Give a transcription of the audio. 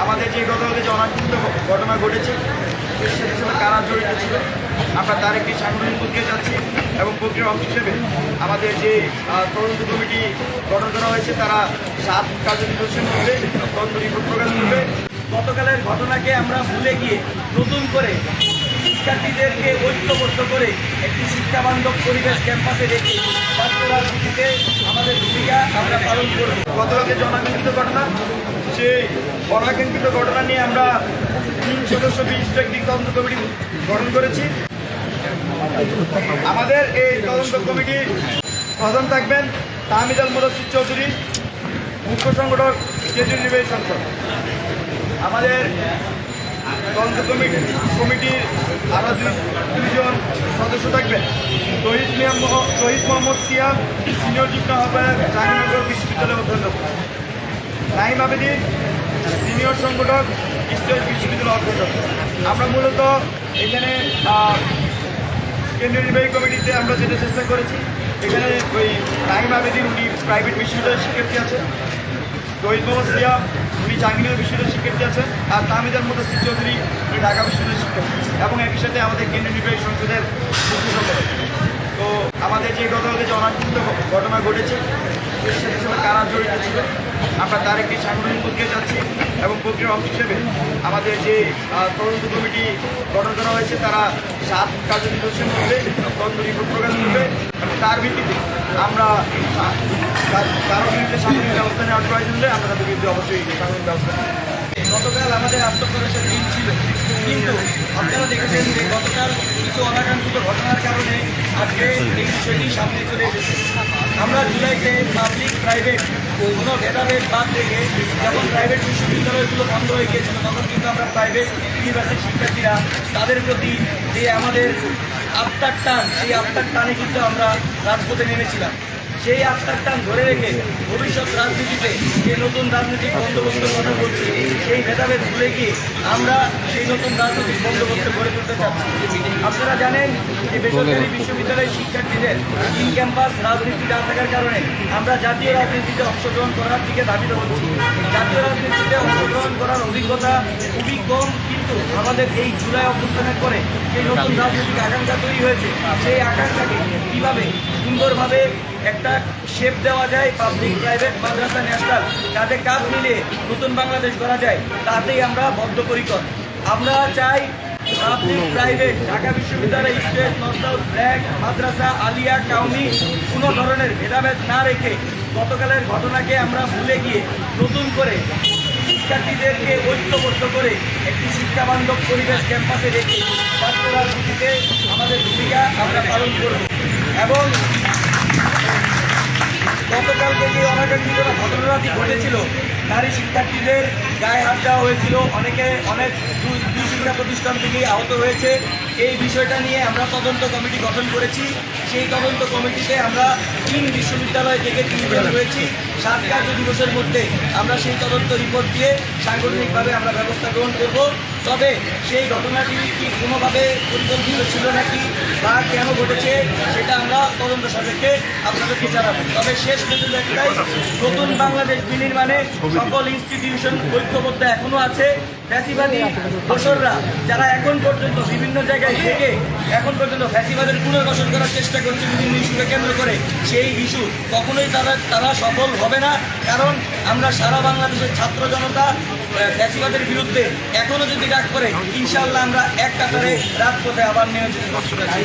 আমাদের যে গতকালকে যে অনাকাঙ্ক্ষিত ঘটনা ঘটেছে সেটার সাথে কারা জড়িত ছিল আমরা তার একটি সাংগঠনিক প্রক্রিয়া যাচ্ছি এবং প্রক্রিয়ার অংশ হিসেবে আমাদের যে তদন্ত কমিটি গঠন করা হয়েছে তারা 7 কার্যদিবসের মধ্যে তদন্ত রিপোর্ট প্রকাশ করবে। গতকালের ঘটনাকে আমরা ভুলে গিয়ে নতুন করে শিক্ষার্থীদেরকে ঐক্যবদ্ধ করে একটি শিক্ষাবান্ধব পরিবেশ ক্যাম্পাসে রেখে ছাত্র রাজনীতিতে আমাদের ভূমিকা আমরা পালন করব। গতকালকে যে অনাকাঙ্ক্ষিত ঘটনা, সেই অনাকাঙ্ক্ষিত ঘটনা নিয়ে আমরা 3 সদস্য বিশিষ্ট একটি তদন্ত কমিটি গঠন করেছি। আমাদের এই তদন্ত কমিটির প্রধান থাকবেন তাহমিদ আল মুদাসসির চৌধুরী, মুখ্য সংগঠক কেন্দ্রীয় নির্বাহী সংসদ। আমাদের তদন্ত কমিটির আরও দুইজন সদস্য থাকবেন শহীদ মোহাম্মদ সিয়াম, সিনিয়র যুগ্ম আহ্বায়ক, জাহাঙ্গীরনগর বিশ্ববিদ্যালয়ের অধ্যক্ষ, নাইম আবেদিন, সিনিয়র সংগঠক, ইস্টার্ন বিশ্ববিদ্যালয়ের অধ্যক্ষ। আমরা মূলত এখানে কেন্দ্রীয় নির্বাহী কমিটিতে আমরা যেটা চেষ্টা করেছি, এখানে ওই নাইম আবেদিন উনি প্রাইভেট বিশ্ববিদ্যালয়ের শিক্ষার্থী আছেন, শহীদ মোহাম্মদ সিয়াম উনি জাহাঙ্গীরনগর বিশ্ববিদ্যালয়ের শিক্ষার্থী আছেন, আর তাহমিদ আল মুদাসসির চৌধুরী উনি ঢাকা বিশ্ববিদ্যালয়ের শিক্ষার্থী এবং একই সাথে আমাদের কেন্দ্রীয় নির্বাহী সংসদের মুখ্য সংগঠক। তো আমাদের যে গতকালকে যে অনাকাঙ্ক্ষিত ঘটনা ঘটেছে সেটার সাথে কারা জড়িত ছিল আমরা তার একটি সাংগঠনিক প্রক্রিয়া যাচ্ছি এবং প্রক্রিয়ার অংশ হিসেবে আমাদের যে তদন্ত কমিটি গঠন করা হয়েছে তারা 7 কার্যদিবসের মধ্যে তদন্ত রিপোর্ট প্রকাশ করবে এবং তার ভিত্তিতে আমরা কারো বিরুদ্ধে সাংগঠনিক ব্যবস্থা নেওয়ার প্রয়োজন হলে আমরা তাদের বিরুদ্ধে অবশ্যই সাংগঠনিক ব্যবস্থা নেব। গতকাল আমাদের আত্মপ্রকাশের দিন ছিল, কিন্তু আপনারা দেখেছেন যে গতকাল কিছু অনাকাঙ্ক্ষিত ঘটনার কারণে আজকে এই বিষয়টি সামনে চলে এসেছে। আমরা জুলাইতে পাবলিক প্রাইভেট কোনো ভেদাভেদ বাদ রেখে যখন প্রাইভেট বিশ্ববিদ্যালয়গুলো বন্ধ হয়ে গিয়েছিল তখন কিন্তু আমরা প্রাইভেট ইউনিভার্সিটির শিক্ষার্থীরা তাদের প্রতি যে আমাদের আত্মার টান, সেই আত্মার টানে কিন্তু আমরা রাজপথে নেমেছিলাম। সেই আত্মার টান ধরে রেখে ভবিষ্যৎ রাজনীতিতে যে নতুন রাজনৈতিক বন্দোবস্তের কথা বলছি, সেই ভেদাভেদ ভুলে গিয়ে আমরা সেই নতুন রাজনৈতিক বন্দোবস্ত গড়ে তুলতে চাচ্ছি। আপনারা জানেন যে বেসরকারি বিশ্ববিদ্যালয়ের শিক্ষার্থীদের ইন ক্যাম্পাস রাজনীতি না থাকার কারণে আমরা জাতীয় রাজনীতিতে অংশগ্রহণ করার দিকে ধাবিত হচ্ছি। জাতীয় রাজনীতিতে অংশগ্রহণ করার অভিজ্ঞতা খুবই কম, কিন্তু আমাদের এই জুলাই অভ্যুত্থানের পরে সেই নতুন রাজনৈতিক আকাঙ্ক্ষা তৈরি হয়েছে। সেই আকাঙ্ক্ষাকে কীভাবে সুন্দরভাবে একটা শেপ দেওয়া যায়, পাবলিক প্রাইভেট মাদ্রাসা ন্যাশনাল কাঁধে কাঁধ মিলিয়ে নতুন বাংলাদেশ গড়া যায়, তাতেই আমরা বদ্ধপরিকর। আমরা চাই পাবলিক প্রাইভেট ঢাকা বিশ্ববিদ্যালয়, স্টেট, নর্থ সাউথ, ব্ল্যাক, মাদ্রাসা, আলিয়া, কাউমি কোনো ধরনের ভেদাভেদ না রেখে গতকালের ঘটনাকে আমরা ভুলে গিয়ে নতুন করে শিক্ষার্থীদেরকে ঐক্যবদ্ধ করে একটি শিক্ষাবান্ধব পরিবেশ ক্যাম্পাসে রেখে ছাত্র রাজনীতিতে আমাদের ভূমিকা আমরা পালন করব। এবং গতকালকে যে অনাকাঙ্ক্ষিত ঘটনাটি ঘটেছিল, নারী শিক্ষার্থীদের গায়ে হাত দেওয়া হয়েছিল, অনেক দুই শিক্ষা প্রতিষ্ঠান থেকেই আহত হয়েছে। এই বিষয়টা নিয়ে আমরা তদন্ত কমিটি গঠন করেছি। সেই তদন্ত কমিটিতে আমরা 3 বিশ্ববিদ্যালয় থেকে 3 জন রয়েছি। 7 কার্যদিবসের মধ্যে আমরা সেই তদন্ত রিপোর্ট দিয়ে সাংগঠনিকভাবে আমরা ব্যবস্থা গ্রহণ করব। তবে সেই ঘটনাটি কি কোনোভাবে পরিকল্পিত ছিল নাকি বা কেন ঘটেছে সেটা আমরা তদন্ত সাপেক্ষে আপনাদেরকে জানাবো। তবে শেষ পর্যন্ত একটাই, নতুন বাংলাদেশ বিনির্মাণে সকল ইনস্টিটিউশন ঐক্যবদ্ধ এখনও আছে। ফ্যাসিবাদী দোসররা যারা এখন পর্যন্ত বিভিন্ন জায়গায় থেকে এখন পর্যন্ত ফ্যাসিবাদের পুনর্বাসন করার চেষ্টা করছে বিভিন্ন ইস্যুকে কেন্দ্র করে, সেই ইস্যু কখনোই তারা সফল হবে না। কারণ আমরা সারা বাংলাদেশের ছাত্র জনতা ফ্যাসিবাদের বিরুদ্ধে এখনও যদি ডাক করে, ইনশাআল্লাহ আমরা এক কাতারে রাজপথে আবার নিয়োজিত করতে পারছি।